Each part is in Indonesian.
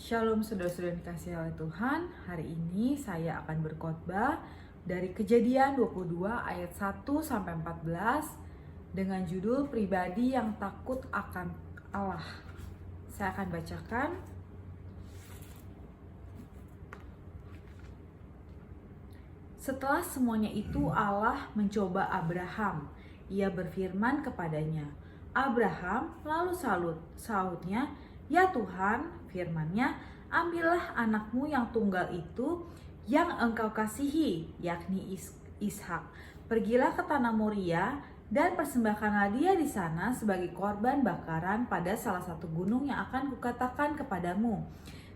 Shalom saudara-saudara yang dikasihi oleh Tuhan. Hari ini saya akan berkhotbah dari Kejadian 22 ayat 1 sampai 14 dengan judul Pribadi yang Takut akan Allah. Saya akan bacakan. Setelah semuanya itu Allah mencoba Abraham. Ia berfirman kepadanya, "Abraham," lalu sahutnya, "Ya Tuhan," firman-Nya, "ambillah anakmu yang tunggal itu yang engkau kasihi, yakni Ishak. Pergilah ke tanah Moria dan persembahkanlah dia di sana sebagai korban bakaran pada salah satu gunung yang akan kukatakan kepadamu."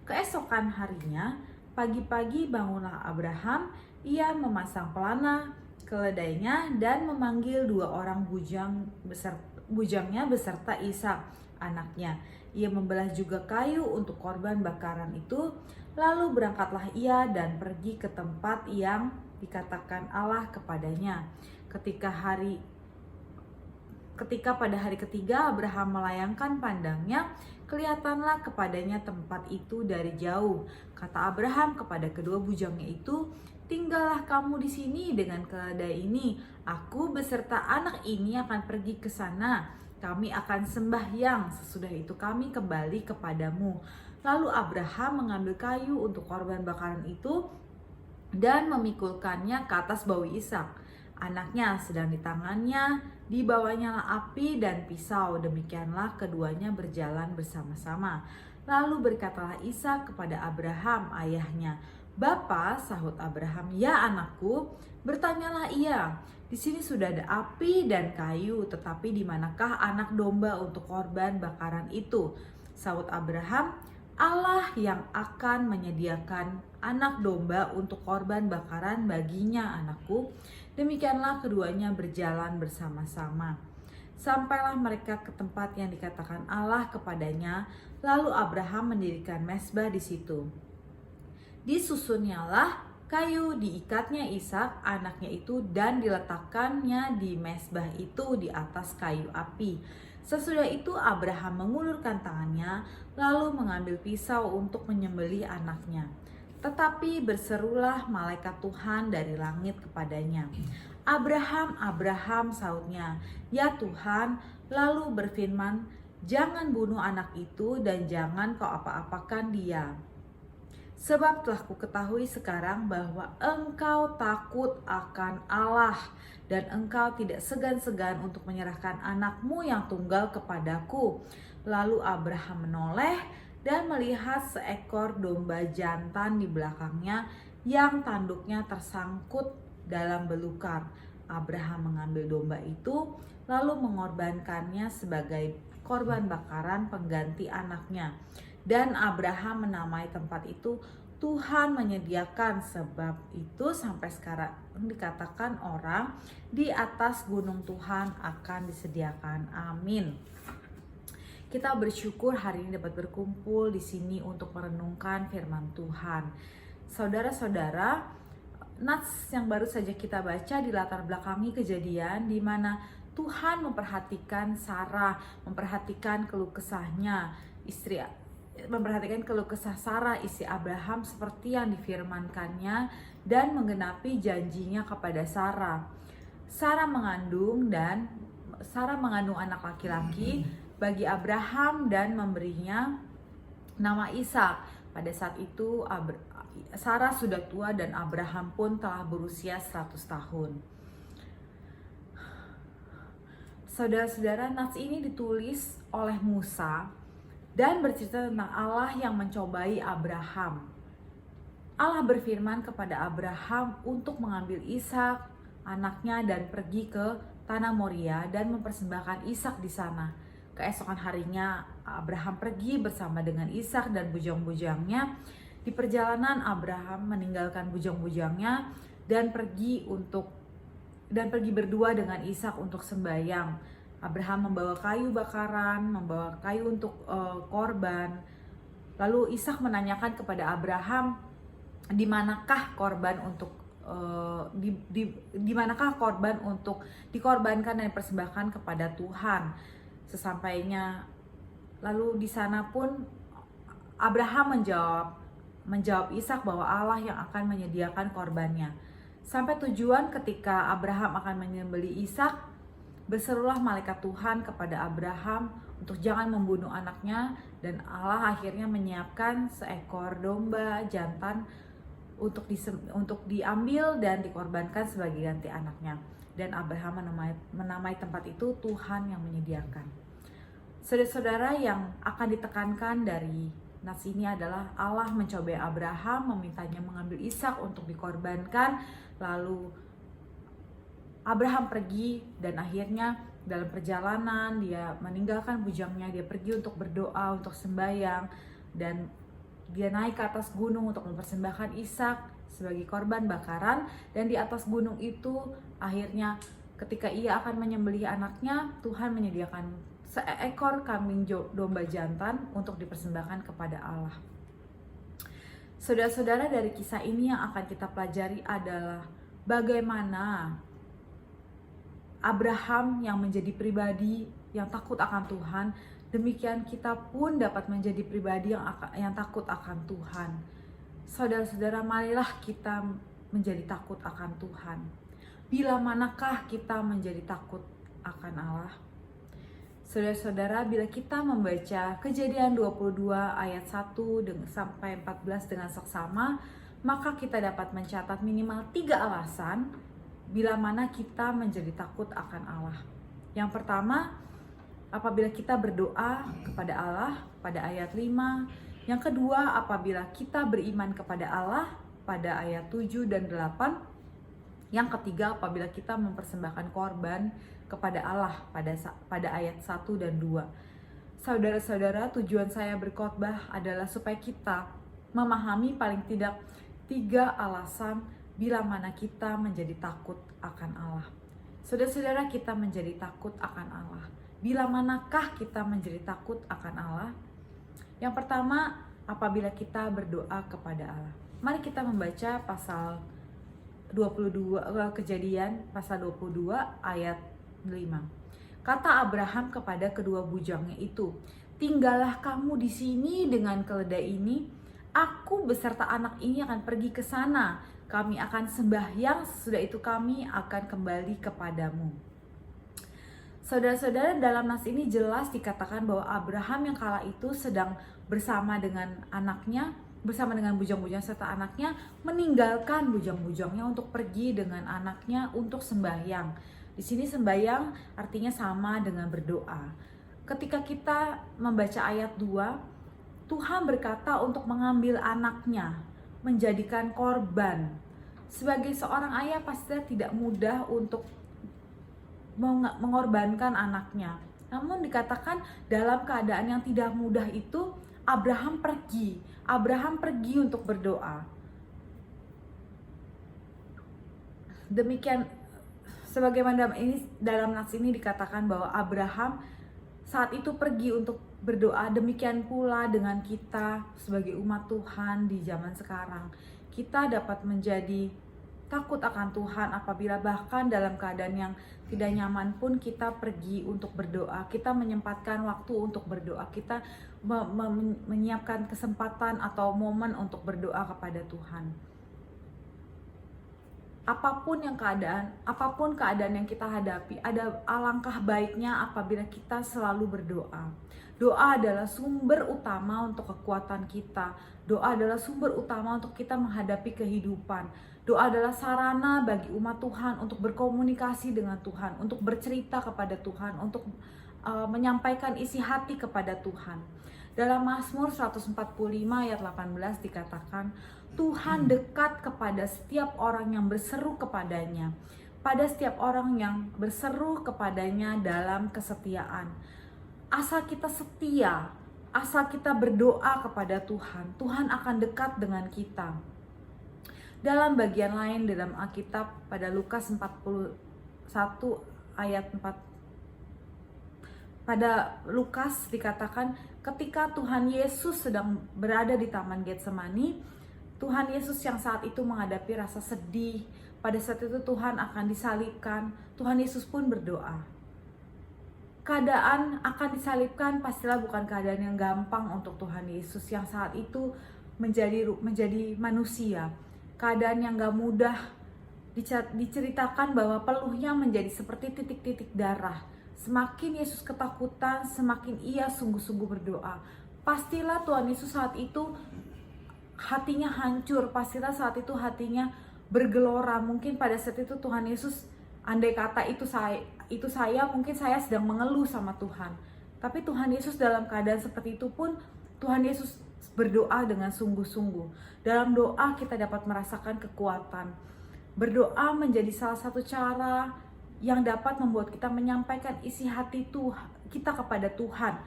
Keesokan harinya, pagi-pagi bangunlah Abraham. Ia memasang pelana keledainya dan memanggil 2 orang bujangnya beserta Ishak anaknya. Ia membelah juga kayu untuk korban bakaran itu. Lalu berangkatlah ia dan pergi ke tempat yang dikatakan Allah kepadanya. Ketika pada hari ketiga Abraham melayangkan pandangnya, kelihatanlah kepadanya tempat itu dari jauh. Kata Abraham kepada kedua bujangnya itu, "Tinggallah kamu di sini dengan keledai ini. Aku beserta anak ini akan pergi ke sana. Kami akan sembahyang, sesudah itu kami kembali kepadamu." Lalu Abraham mengambil kayu untuk korban bakaran itu dan memikulkannya ke atas bahu Ishak anaknya, sedang di tangannya dibawanya api dan pisau. Demikianlah keduanya berjalan bersama-sama. Lalu berkatalah Ishak kepada Abraham ayahnya, "Bapa," sahut Abraham, "Ya anakku." Bertanyalah ia, "Di sini sudah ada api dan kayu, tetapi di manakah anak domba untuk korban bakaran itu?" Sahut Abraham, "Allah yang akan menyediakan anak domba untuk korban bakaran baginya, anakku." Demikianlah keduanya berjalan bersama-sama. Sampailah mereka ke tempat yang dikatakan Allah kepadanya. Lalu Abraham mendirikan mezbah di situ. Disusunnyalah kayu, diikatnya Ishak anaknya itu dan diletakkannya di mezbah itu di atas kayu api. Sesudah itu Abraham mengulurkan tangannya lalu mengambil pisau untuk menyembelih anaknya. Tetapi berserulah malaikat Tuhan dari langit kepadanya, "Abraham, Abraham," sahutnya. "Ya Tuhan." Lalu berfirman, "Jangan bunuh anak itu dan jangan kau apa-apakan dia. Sebab telah kuketahui sekarang bahwa engkau takut akan Allah dan engkau tidak segan-segan untuk menyerahkan anakmu yang tunggal kepadaku." Lalu Abraham menoleh dan melihat seekor domba jantan di belakangnya yang tanduknya tersangkut dalam belukar. Abraham mengambil domba itu lalu mengorbankannya sebagai korban bakaran pengganti anaknya. Dan Abraham menamai tempat itu Tuhan menyediakan. Sebab itu sampai sekarang dikatakan orang, di atas gunung Tuhan akan disediakan. Amin. Kita bersyukur hari ini dapat berkumpul di sini untuk merenungkan firman Tuhan. Saudara-saudara, nats yang baru saja kita baca di latar belakangi kejadian di mana Tuhan memperhatikan Sarah, memperhatikan keluh kesahnya, memperhatikan keluh kesah Sarah istri Abraham seperti yang difirmankannya dan menggenapi janjinya kepada Sarah. Sarah mengandung anak laki-laki bagi Abraham dan memberinya nama Ishak. Pada saat itu Sarah sudah tua dan Abraham pun telah berusia 100 tahun. Saudara-saudara, nats ini ditulis oleh Musa dan bercerita tentang Allah yang mencobai Abraham. Allah berfirman kepada Abraham untuk mengambil Ishak anaknya dan pergi ke tanah Moria dan mempersembahkan Ishak di sana. Keesokan harinya Abraham pergi bersama dengan Ishak dan bujang-bujangnya. Di perjalanan Abraham meninggalkan bujang-bujangnya dan pergi berdua dengan Ishak untuk sembahyang. Abraham membawa kayu bakaran, membawa kayu untuk korban. Lalu Ishak menanyakan kepada Abraham, di manakah korban untuk dikorbankan dan dipersembahkan kepada Tuhan. Sesampainya lalu di sana pun Abraham menjawab Ishak bahwa Allah yang akan menyediakan korbannya. Sampai tujuan ketika Abraham akan menyembelih Ishak, berserulah malaikat Tuhan kepada Abraham untuk jangan membunuh anaknya, dan Allah akhirnya menyiapkan seekor domba jantan untuk diambil dan dikorbankan sebagai ganti anaknya. Dan Abraham menamai tempat itu Tuhan yang menyediakan. Saudara-saudara, yang akan ditekankan dari nas ini adalah Allah mencobai Abraham, memintanya mengambil Ishak untuk dikorbankan. Lalu Abraham pergi, dan akhirnya dalam perjalanan dia meninggalkan bujangnya, dia pergi untuk berdoa, untuk sembahyang, dan dia naik ke atas gunung untuk mempersembahkan Ishak sebagai korban bakaran. Dan di atas gunung itu akhirnya ketika ia akan menyembelih anaknya, Tuhan menyediakan seekor kambing domba jantan untuk dipersembahkan kepada Allah. Saudara-saudara, dari kisah ini yang akan kita pelajari adalah bagaimana Abraham yang menjadi pribadi yang takut akan Tuhan, demikian kita pun dapat menjadi pribadi yang takut akan Tuhan. Saudara-saudara, marilah kita menjadi takut akan Tuhan. Bila manakah kita menjadi takut akan Allah? Saudara-saudara, bila kita membaca Kejadian 22 ayat 1 sampai 14 dengan seksama, maka kita dapat mencatat minimal 3 alasan bila mana kita menjadi takut akan Allah. Yang pertama, apabila kita berdoa kepada Allah pada ayat 5. Yang kedua, apabila kita beriman kepada Allah pada ayat 7 dan 8. Yang ketiga, apabila kita mempersembahkan korban kepada Allah pada ayat 1 dan 2. Saudara-saudara, tujuan saya berkhotbah adalah supaya kita memahami paling tidak 3 alasan bila mana kita menjadi takut akan Allah. Saudara-saudara, kita menjadi takut akan Allah. Bila manakah kita menjadi takut akan Allah? Yang pertama, apabila kita berdoa kepada Allah. Mari kita membaca pasal 22, Kejadian pasal 22 ayat 5. Kata Abraham kepada kedua bujangnya itu, "Tinggallah kamu di sini dengan keledai ini. Aku beserta anak ini akan pergi ke sana. Kami akan sembahyang, sesudah itu kami akan kembali kepadamu." Saudara-saudara, dalam nas ini jelas dikatakan bahwa Abraham yang kala itu sedang bersama dengan anaknya, bersama dengan bujang-bujang serta anaknya, meninggalkan bujang-bujangnya untuk pergi dengan anaknya untuk sembahyang. Di sini sembahyang artinya sama dengan berdoa. Ketika kita membaca ayat 2, Tuhan berkata untuk mengambil anaknya, menjadikan korban. Sebagai seorang ayah pasti tidak mudah untuk mengorbankan anaknya. Namun dikatakan dalam keadaan yang tidak mudah itu, Abraham pergi. Abraham pergi untuk berdoa. Demikian, sebagaimana ini dalam nas ini dikatakan bahwa Abraham saat itu pergi untuk berdoa. Demikian pula dengan kita sebagai umat Tuhan di zaman sekarang. Kita dapat menjadi takut akan Tuhan apabila bahkan dalam keadaan yang tidak nyaman pun kita pergi untuk berdoa. Kita menyempatkan waktu untuk berdoa. Kita menyiapkan kesempatan atau momen untuk berdoa kepada Tuhan. Apapun keadaan yang kita hadapi, ada alangkah baiknya apabila kita selalu berdoa. Doa adalah sumber utama untuk kekuatan kita. Doa adalah sumber utama untuk kita menghadapi kehidupan. Doa adalah sarana bagi umat Tuhan untuk berkomunikasi dengan Tuhan, untuk bercerita kepada Tuhan, untuk menyampaikan isi hati kepada Tuhan. Dalam Mazmur 145 ayat 18 dikatakan, Tuhan dekat kepada setiap orang yang berseru kepadanya, pada setiap orang yang berseru kepadanya dalam kesetiaan. Asal kita setia, asal kita berdoa kepada Tuhan, Tuhan akan dekat dengan kita. Dalam bagian lain dalam Alkitab pada Lukas 41 ayat 4, pada Lukas dikatakan ketika Tuhan Yesus sedang berada di Taman Getsemani, Tuhan Yesus yang saat itu menghadapi rasa sedih, pada saat itu Tuhan akan disalibkan, Tuhan Yesus pun berdoa. keadaan akan disalibkan pastilah bukan keadaan yang gampang untuk Tuhan Yesus yang saat itu menjadi manusia. Keadaan yang gak mudah, diceritakan bahwa peluhnya menjadi seperti titik-titik darah. Semakin Yesus ketakutan, semakin ia sungguh-sungguh berdoa. Pastilah Tuhan Yesus saat itu hatinya hancur, pastilah saat itu hatinya bergelora. Mungkin pada saat itu Tuhan Yesus, andai kata itu saya mungkin saya sedang mengeluh sama Tuhan. Tapi Tuhan Yesus dalam keadaan seperti itu pun Tuhan Yesus berdoa dengan sungguh-sungguh. Dalam doa kita dapat merasakan kekuatan. Berdoa menjadi salah satu cara yang dapat membuat kita menyampaikan isi hati kita kepada Tuhan.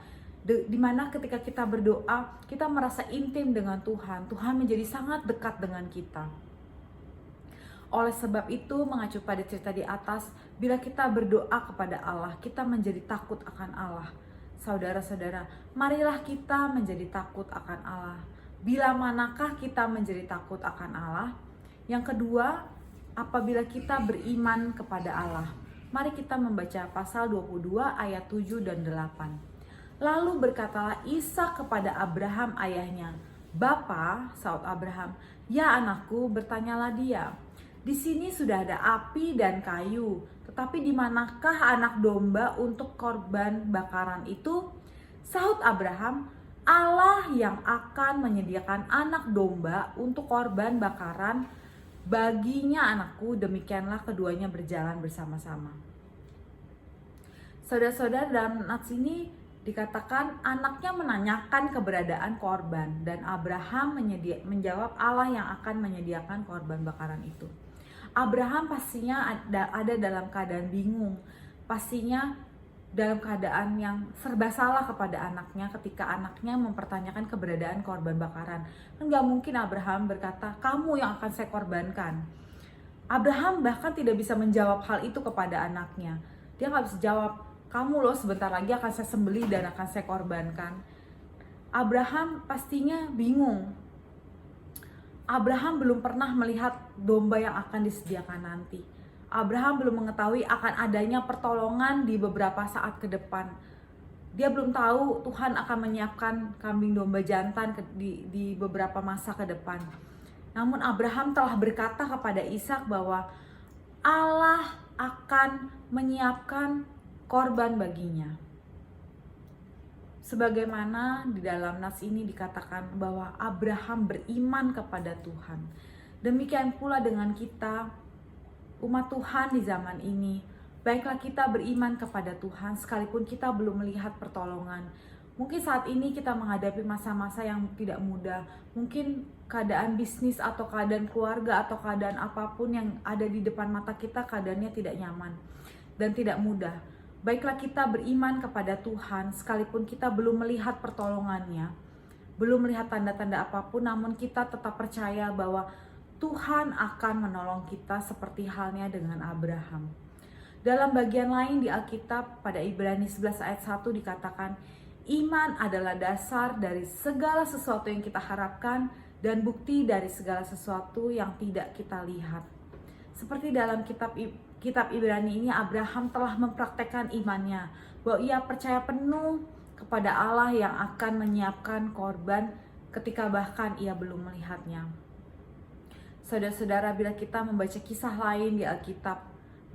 Dimana ketika kita berdoa, kita merasa intim dengan Tuhan. Tuhan menjadi sangat dekat dengan kita. Oleh sebab itu, mengacu pada cerita di atas, bila kita berdoa kepada Allah, kita menjadi takut akan Allah. Saudara-saudara, marilah kita menjadi takut akan Allah. Bila manakah kita menjadi takut akan Allah? Yang kedua, apabila kita beriman kepada Allah. Mari kita membaca pasal 22 ayat 7 dan 8. Lalu berkatalah Ishak kepada Abraham ayahnya, "Bapa," saut Abraham, "Ya anakku," bertanyalah dia, "di sini sudah ada api dan kayu, tetapi di manakah anak domba untuk korban bakaran itu?" Saut Abraham, "Allah yang akan menyediakan anak domba untuk korban bakaran baginya anakku." Demikianlah keduanya berjalan bersama-sama. Saudara-saudara, dalam nats ini dikatakan anaknya menanyakan keberadaan korban dan Abraham menjawab Allah yang akan menyediakan korban bakaran itu. Abraham pastinya ada dalam keadaan bingung, pastinya dalam keadaan yang serba salah kepada anaknya ketika anaknya mempertanyakan keberadaan korban bakaran. Kan gak mungkin Abraham berkata, "Kamu yang akan saya korbankan." Abraham bahkan tidak bisa menjawab hal itu kepada anaknya. Dia gak bisa jawab, "Kamu loh sebentar lagi akan saya sembelih dan akan saya korbankan." Abraham pastinya bingung. Abraham belum pernah melihat domba yang akan disediakan nanti. Abraham belum mengetahui akan adanya pertolongan di beberapa saat ke depan. Dia belum tahu Tuhan akan menyiapkan kambing domba jantan di beberapa masa ke depan. Namun Abraham telah berkata kepada Ishak bahwa Allah akan menyiapkan korban baginya. Sebagaimana di dalam nas ini dikatakan bahwa Abraham beriman kepada Tuhan. Demikian pula dengan kita, umat Tuhan di zaman ini. Baiklah kita beriman kepada Tuhan sekalipun kita belum melihat pertolongan. Mungkin saat ini kita menghadapi masa-masa yang tidak mudah. Mungkin keadaan bisnis atau keadaan keluarga atau keadaan apapun yang ada di depan mata kita keadaannya tidak nyaman dan tidak mudah. Baiklah kita beriman kepada Tuhan sekalipun kita belum melihat pertolongannya, belum melihat tanda-tanda apapun, namun kita tetap percaya bahwa Tuhan akan menolong kita seperti halnya dengan Abraham. Dalam bagian lain di Alkitab pada Ibrani 11 ayat 1 dikatakan, iman adalah dasar dari segala sesuatu yang kita harapkan dan bukti dari segala sesuatu yang tidak kita lihat. Seperti dalam kitab Ibrani ini, Abraham telah mempraktekkan imannya bahwa ia percaya penuh kepada Allah yang akan menyiapkan korban ketika bahkan ia belum melihatnya. Saudara-saudara, bila kita membaca kisah lain di Alkitab,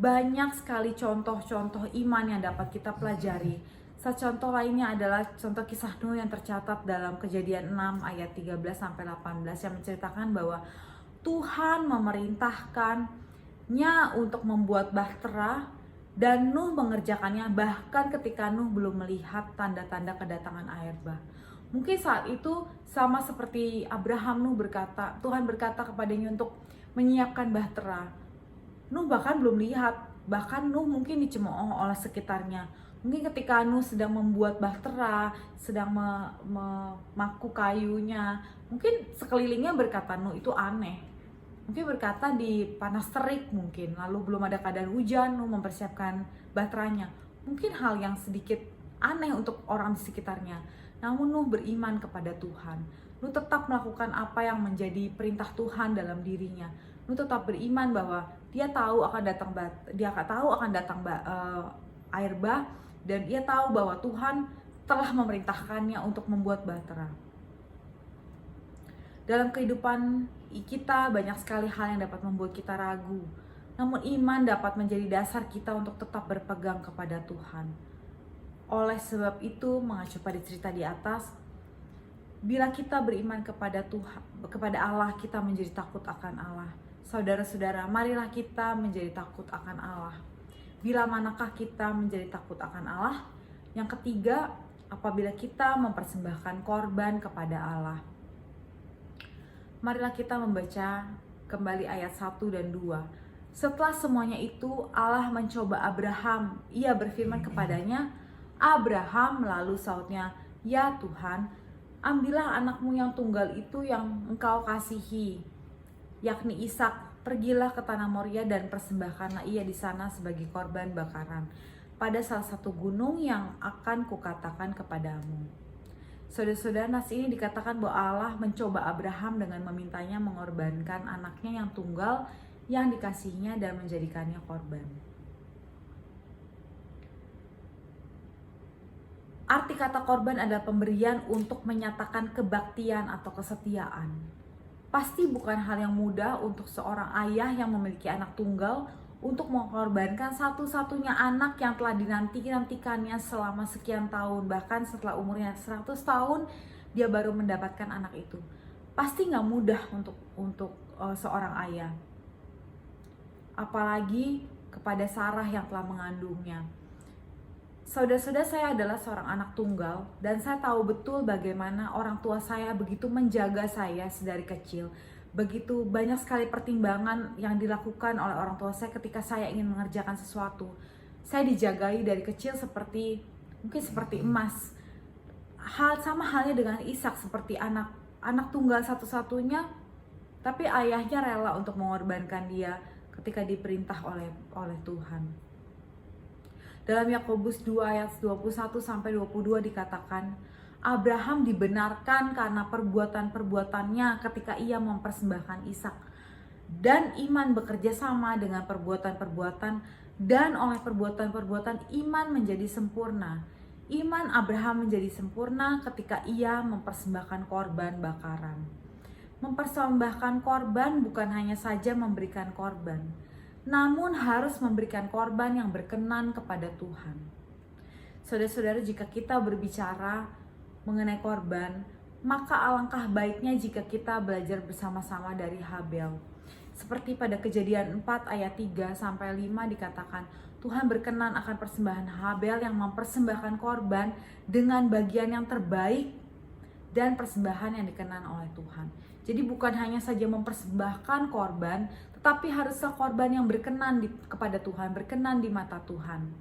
banyak sekali contoh-contoh iman yang dapat kita pelajari. Satu contoh lainnya adalah contoh kisah Nuh yang tercatat dalam Kejadian 6 ayat 13-18 yang menceritakan bahwa Tuhan memerintahkannya untuk membuat bahtera dan Nuh mengerjakannya bahkan ketika Nuh belum melihat tanda-tanda kedatangan air bah. Mungkin saat itu sama seperti Abraham, Tuhan berkata kepadanya untuk menyiapkan bahtera. Nuh bahkan belum lihat, bahkan Nuh mungkin dicemooh oleh sekitarnya. Mungkin ketika Nuh sedang membuat bahtera, sedang memaku kayunya, mungkin sekelilingnya berkata Nuh itu aneh. Mungkin berkata di panas terik mungkin, lalu belum ada keadaan hujan, Nuh mempersiapkan bahteranya. Mungkin hal yang sedikit aneh untuk orang di sekitarnya. Namun Nuh beriman kepada Tuhan. Nuh tetap melakukan apa yang menjadi perintah Tuhan dalam dirinya. Nuh tetap beriman bahwa dia tahu akan datang air bah dan ia tahu bahwa Tuhan telah memerintahkannya untuk membuat bahtera. Dalam kehidupan kita banyak sekali hal yang dapat membuat kita ragu. Namun iman dapat menjadi dasar kita untuk tetap berpegang kepada Tuhan. Oleh sebab itu, mengacu pada cerita di atas, bila kita beriman kepada Tuhan, kepada Allah, kita menjadi takut akan Allah. Saudara-saudara, marilah kita menjadi takut akan Allah. Bila manakah kita menjadi takut akan Allah? Yang ketiga, apabila kita mempersembahkan korban kepada Allah. Marilah kita membaca kembali ayat 1 dan 2. Setelah semuanya itu, Allah mencoba Abraham. Ia berfirman kepadanya, Abraham, lalu sautnya, ya Tuhan, ambillah anakmu yang tunggal itu yang engkau kasihi, yakni Ishak. Pergilah ke tanah Moria dan persembahkanlah ia di sana sebagai korban bakaran pada salah satu gunung yang akan kukatakan kepadamu. Saudara-saudara, nas ini dikatakan bahwa Allah mencoba Abraham dengan memintanya mengorbankan anaknya yang tunggal yang dikasihinya dan menjadikannya korban. Arti kata korban adalah pemberian untuk menyatakan kebaktian atau kesetiaan. Pasti bukan hal yang mudah untuk seorang ayah yang memiliki anak tunggal untuk mengorbankan satu-satunya anak yang telah dinantikannya selama sekian tahun. Bahkan setelah umurnya 100 tahun, dia baru mendapatkan anak itu. Pasti gak mudah untuk seorang ayah. Apalagi kepada Sarah yang telah mengandungnya. Saudara-saudara, saya adalah seorang anak tunggal dan saya tahu betul bagaimana orang tua saya begitu menjaga saya sedari kecil. Begitu banyak sekali pertimbangan yang dilakukan oleh orang tua saya ketika saya ingin mengerjakan sesuatu. Saya dijagai dari kecil mungkin seperti emas. Sama halnya dengan Ishak, seperti anak tunggal satu-satunya, tapi ayahnya rela untuk mengorbankan dia ketika diperintah oleh Tuhan. Dalam Yakobus 2 ayat 21-22 dikatakan, Abraham dibenarkan karena perbuatan-perbuatannya ketika ia mempersembahkan Ishak. Dan iman bekerja sama dengan perbuatan-perbuatan, dan oleh perbuatan-perbuatan iman menjadi sempurna. Iman Abraham menjadi sempurna ketika ia mempersembahkan korban bakaran. Mempersembahkan korban bukan hanya saja memberikan korban, namun harus memberikan korban yang berkenan kepada Tuhan. Saudara-saudara, jika kita berbicara mengenai korban, maka alangkah baiknya jika kita belajar bersama-sama dari Habel. Seperti pada Kejadian 4 ayat 3-5 dikatakan, Tuhan berkenan akan persembahan Habel yang mempersembahkan korban dengan bagian yang terbaik dan persembahan yang dikenan oleh Tuhan. Jadi bukan hanya saja mempersembahkan korban, tetapi haruslah korban yang berkenan kepada Tuhan, berkenan di mata Tuhan.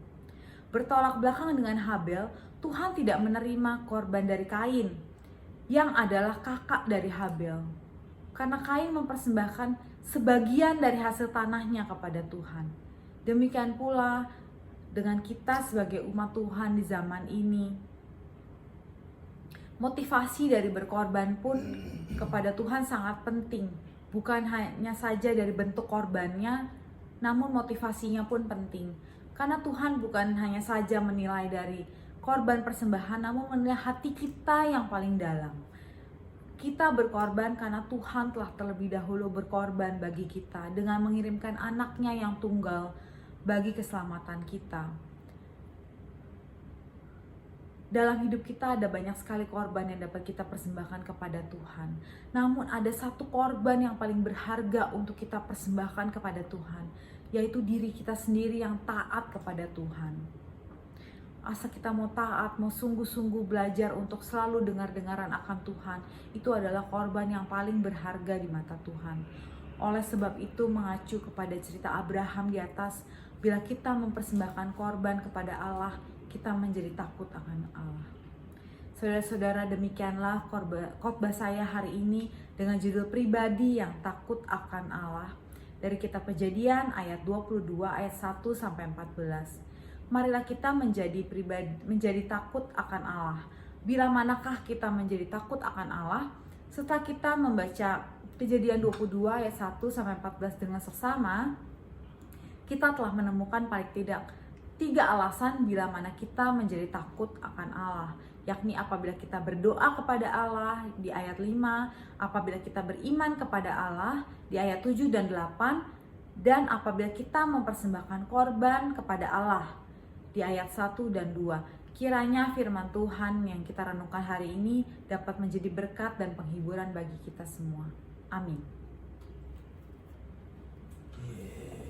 Bertolak belakang dengan Habel, Tuhan tidak menerima korban dari Kain, yang adalah kakak dari Habel. Karena Kain mempersembahkan sebagian dari hasil tanahnya kepada Tuhan. Demikian pula dengan kita sebagai umat Tuhan di zaman ini. Motivasi dari berkorban pun kepada Tuhan sangat penting. Bukan hanya saja dari bentuk korbannya, namun motivasinya pun penting. Karena Tuhan bukan hanya saja menilai dari korban persembahan, namun menilai hati kita yang paling dalam. Kita berkorban karena Tuhan telah terlebih dahulu berkorban bagi kita dengan mengirimkan anaknya yang tunggal bagi keselamatan kita. Dalam hidup kita ada banyak sekali korban yang dapat kita persembahkan kepada Tuhan. Namun ada satu korban yang paling berharga untuk kita persembahkan kepada Tuhan, yaitu diri kita sendiri yang taat kepada Tuhan. Asal kita mau taat, mau sungguh-sungguh belajar untuk selalu dengar-dengaran akan Tuhan, itu adalah korban yang paling berharga di mata Tuhan. Oleh sebab itu, mengacu kepada cerita Abraham di atas, bila kita mempersembahkan korban kepada Allah, kita menjadi takut akan Allah. Saudara-saudara, demikianlah khotbah saya hari ini dengan judul pribadi yang takut akan Allah. Dari kitab Kejadian ayat 22 ayat 1-14. Marilah kita menjadi takut akan Allah. Bila manakah kita menjadi takut akan Allah? Setelah kita membaca Kejadian 22 ayat 1-14 dengan seksama, kita telah menemukan paling tidak 3 alasan bila mana kita menjadi takut akan Allah, yakni apabila kita berdoa kepada Allah di ayat 5, apabila kita beriman kepada Allah di ayat 7 dan 8, dan apabila kita mempersembahkan korban kepada Allah di ayat 1 dan 2. Kiranya firman Tuhan yang kita renungkan hari ini dapat menjadi berkat dan penghiburan bagi kita semua. Amin.